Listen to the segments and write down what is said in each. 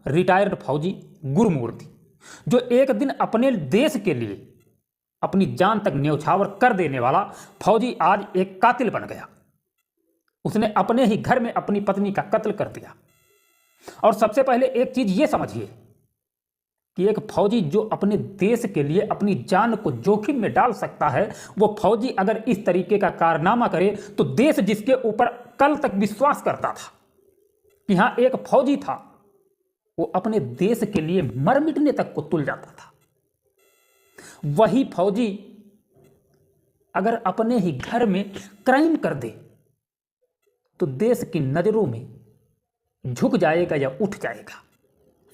Retired फौजी गुरमूर्ति, जो एक दिन अपने देश के लिए अपनी जान तक न्यौछावर कर देने वाला फौजी आज एक कातिल बन गया। उसने अपने ही घर में अपनी पत्नी का कत्ल कर दिया। और सबसे पहले एक चीज ये समझिए कि एक फौजी जो अपने देश के लिए अपनी जान को जोखिम में डाल सकता है, वो फौजी अगर इस तरीके का कारनामा करे तो देश जिसके ऊपर कल तक विश्वास करता था कि हां एक फौजी था, वो अपने देश के लिए मर मिटने तक को तुल जाता था। वही फौजी अगर अपने ही घर में क्राइम कर दे तो देश की नजरों में झुक जाएगा या उठ जाएगा,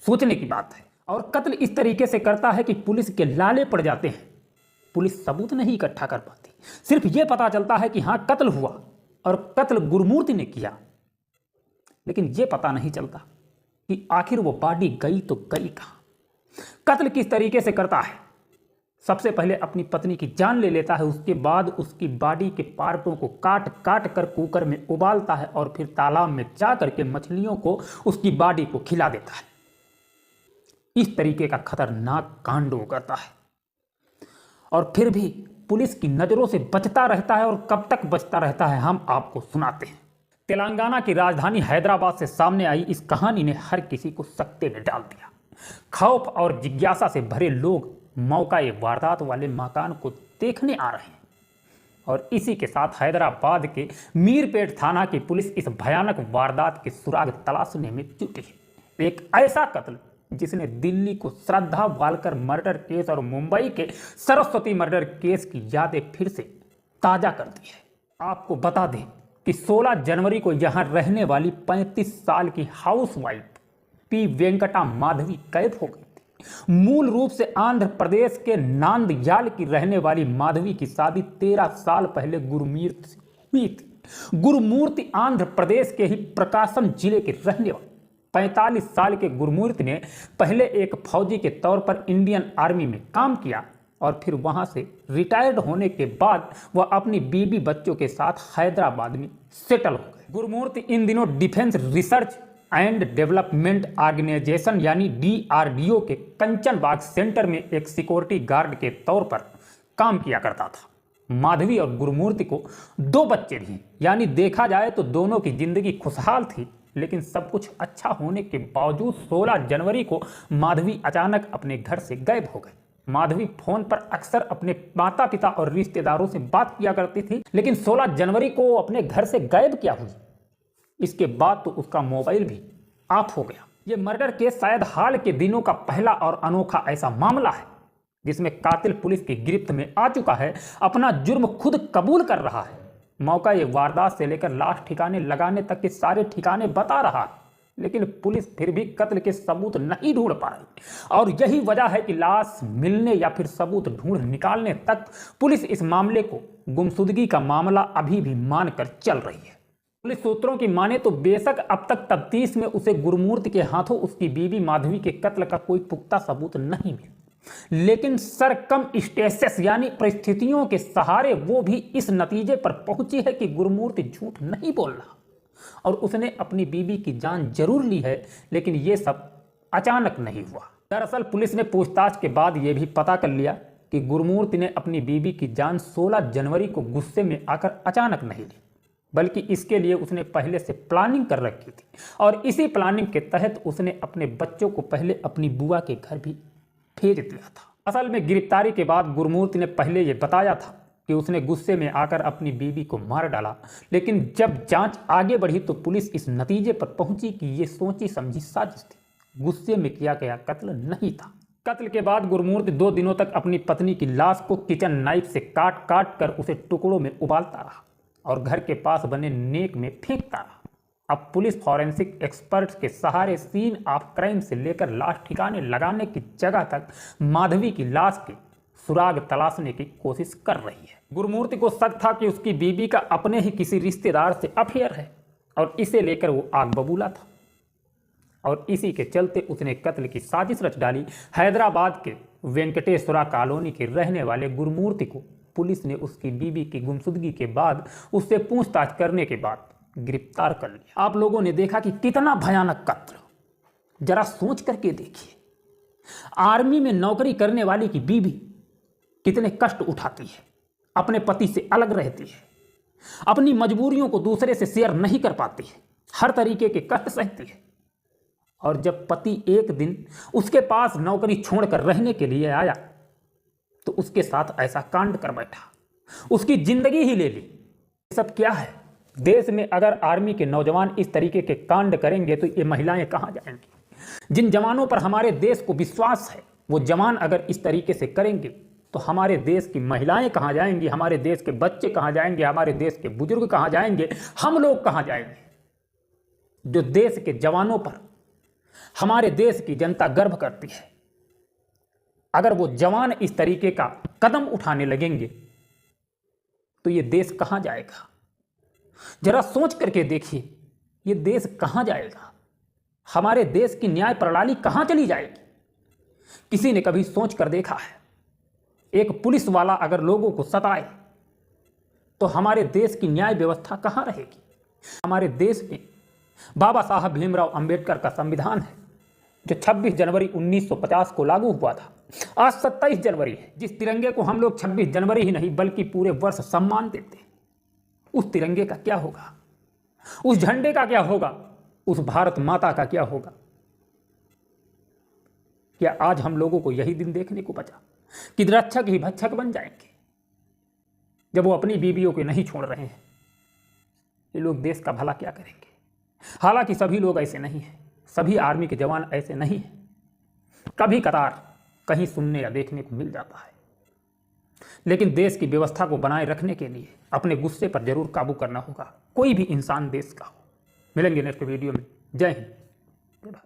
सोचने की बात है। और कत्ल इस तरीके से करता है कि पुलिस के लाले पड़ जाते हैं। पुलिस सबूत नहीं इकट्ठा कर पाती, सिर्फ यह पता चलता है कि हां कत्ल हुआ और कत्ल गुरमूर्ति ने किया, लेकिन यह पता नहीं चलता कि आखिर वो बॉडी गई तो गई कहां। कत्ल किस तरीके से करता है? सबसे पहले अपनी पत्नी की जान ले लेता है, उसके बाद उसकी बॉडी के पार्टों को काट काट कर कुकर में उबालता है और फिर तालाब में जा करके मछलियों को उसकी बॉडी को खिला देता है। इस तरीके का खतरनाक कांड वो करता है और फिर भी पुलिस की नजरों से बचता रहता है। और कब तक बचता रहता है हम आपको सुनाते हैं। तेलंगाना की राजधानी हैदराबाद से सामने आई इस कहानी ने हर किसी को सकते में डाल दिया। खौफ और जिज्ञासा से भरे लोग मौका ये वारदात वाले मकान को देखने आ रहे हैं। और इसी के साथ हैदराबाद के मीरपेट थाना की पुलिस इस भयानक वारदात के सुराग तलाशने में जुटी है। एक ऐसा कत्ल जिसने दिल्ली को श्रद्धा वालकर मर्डर केस और मुंबई के सरस्वती मर्डर केस की यादें फिर से ताजा कर दी है। आपको बता दें कि 16 जनवरी को यहां रहने वाली 35 साल की हाउसवाइफ पी वेंकटा माधवी कैद हो गई थी। मूल रूप से आंध्र प्रदेश के नांदयाल की रहने वाली माधवी की शादी 13 साल पहले गुरमीत से हुई थी। गुरमूर्ति आंध्र प्रदेश के ही प्रकाशम जिले के रहने वाले 45 साल के गुरमूर्ति ने पहले एक फौजी के तौर पर इंडियन आर्मी में काम किया और फिर वहां से रिटायर्ड होने के बाद वह अपनी बीवी बच्चों के साथ हैदराबाद में सेटल हो गए। गुरमूर्ति इन दिनों defence research and development organisation यानी DRDO के कंचनबाग सेंटर में एक सिक्योरिटी गार्ड के तौर पर काम किया करता था। माधवी और गुरमूर्ति को 2 बच्चे भी हैं, यानी देखा जाए तो दोनों की जिंदगी खुशहाल थी। लेकिन सब कुछ अच्छा होने के बावजूद 16 जनवरी को माधवी अचानक अपने घर से गायब हो गई। माधवी फोन पर अक्सर अपने माता पिता और रिश्तेदारों से बात किया करती थी, लेकिन 16 जनवरी को वो अपने घर से गायब क्या हुई, इसके बाद तो उसका मोबाइल भी ऑफ हो गया। ये मर्डर केस शायद हाल के दिनों का पहला और अनोखा ऐसा मामला है जिसमें कातिल पुलिस की गिरफ्त में आ चुका है, अपना जुर्म खुद कबूल कर रहा है। मौका ये वारदात से लेकर लाश ठिकाने लगाने तक के सारे ठिकाने बता रहा है, लेकिन पुलिस फिर भी कत्ल के सबूत नहीं ढूंढ पा रही। और यही वजह है कि लाश मिलने या फिर सबूत ढूंढ निकालने तक पुलिस इस मामले को गुमशुदगी का मामला अभी भी मानकर चल रही है। पुलिस सूत्रों की माने तो बेशक अब तक तफ्तीश में उसे गुरमूर्ति के हाथों उसकी बीवी माधवी के कत्ल का कोई पुख्ता सबूत नहीं मिला, लेकिन सरकमस्टेंसेस यानी परिस्थितियों के सहारे वो भी इस नतीजे पर पहुंची है कि गुरमूर्ति झूठ नहीं बोल रहा और उसने अपनी बीवी की जान जरूर ली है, लेकिन ये सब अचानक नहीं हुआ। दरअसल पुलिस ने पूछताछ के बाद यह भी पता कर लिया कि गुरमूर्ति ने अपनी बीवी की जान 16 जनवरी को गुस्से में आकर अचानक नहीं ली, बल्कि इसके लिए उसने पहले से प्लानिंग कर रखी थी। और इसी प्लानिंग के तहत उसने अपने बच्चों को पहले अपनी बुआ के घर भी भेज दिया था। असल में गिरफ्तारी के बाद गुरमूर्ति ने पहले यह बताया था कि उसने गुस्से में आकर अपनी बीवी को मार डाला, लेकिन जब जांच आगे बढ़ी तो पुलिस इस नतीजे पर पहुंची कि यह सोची समझी साजिश थी, गुस्से में किया गया कत्ल नहीं था। कत्ल के बाद गुरमूर्ति 2 दिनों तक अपनी पत्नी की लाश को किचन नाइफ से काट काट कर उसे टुकड़ों में उबालता रहा और घर के पास बने नेक में फेंकता रहा। अब पुलिस फॉरेंसिक एक्सपर्ट्स के सहारे सीन ऑफ क्राइम से लेकर लाश ठिकाने लगाने की जगह तक माधवी की लाश के सुराग तलाशने की कोशिश कर रही है। गुरमूर्ति को शक था कि उसकी बीवी का अपने ही किसी रिश्तेदार से अफेयर है और इसे लेकर वो आग बबूला था और इसी के चलते उसने कत्ल की साजिश रच डाली। हैदराबाद के वेंकटेश्वरा कॉलोनी के रहने वाले गुरमूर्ति को पुलिस ने उसकी बीवी की गुमशुदगी के बाद उससे पूछताछ करने के बाद गिरफ्तार कर लिया। आप लोगों ने देखा कि कितना भयानक कत्ल, जरा सोच करके देखिए, आर्मी में नौकरी करने वाली की बीवी कितने कष्ट उठाती है, अपने पति से अलग रहती है, अपनी मजबूरियों को दूसरे से शेयर नहीं कर पाती है, हर तरीके के कष्ट सहती है। और जब पति एक दिन उसके पास नौकरी छोड़कर रहने के लिए आया तो उसके साथ ऐसा कांड कर बैठा, उसकी जिंदगी ही ले ली। ये सब क्या है? देश में अगर आर्मी के नौजवान इस तरीके के कांड करेंगे तो ये महिलाएं कहाँ जाएंगी? जिन जवानों पर हमारे देश को विश्वास है, वो जवान अगर इस तरीके से करेंगे तो हमारे देश की महिलाएं कहाँ जाएंगी? हमारे देश के बच्चे कहाँ जाएंगे? हमारे देश के बुजुर्ग कहाँ जाएंगे? हम लोग कहाँ जाएंगे? जो देश के जवानों पर हमारे देश की जनता गर्व करती है, अगर वो जवान इस तरीके का कदम उठाने लगेंगे तो ये देश कहाँ जाएगा? जरा सोच करके देखिए, ये देश कहाँ जाएगा? हमारे देश की न्याय प्रणाली कहाँ चली जाएगी? किसी ने कभी सोच कर देखा है? एक पुलिस वाला अगर लोगों को सताए तो हमारे देश की न्याय व्यवस्था कहाँ रहेगी? हमारे देश में बाबा साहब भीमराव अंबेडकर का संविधान है जो 26 जनवरी 1950 को लागू हुआ था। आज 27 जनवरी है, जिस तिरंगे को हम लोग 26 जनवरी ही नहीं बल्कि पूरे वर्ष सम्मान देते हैं, उस तिरंगे का क्या होगा? उस झंडे का क्या होगा? उस भारत माता का क्या होगा? क्या आज हम लोगों को यही दिन देखने को बचा कि रक्षक ही भक्षक बन जाएंगे जब वो अपनी बीवियों को नहीं छोड़ रहे हैं? ये लोग देश का भला क्या करेंगे? हालांकि सभी लोग ऐसे नहीं हैं, सभी आर्मी के जवान ऐसे नहीं हैं, कभी कतार कहीं सुनने या देखने को मिल जाता है। लेकिन देश की व्यवस्था को बनाए रखने के लिए अपने गुस्से पर जरूर काबू करना होगा, कोई भी इंसान देश का हो। मिलेंगे नेक्स्ट वीडियो में। जय हिंद।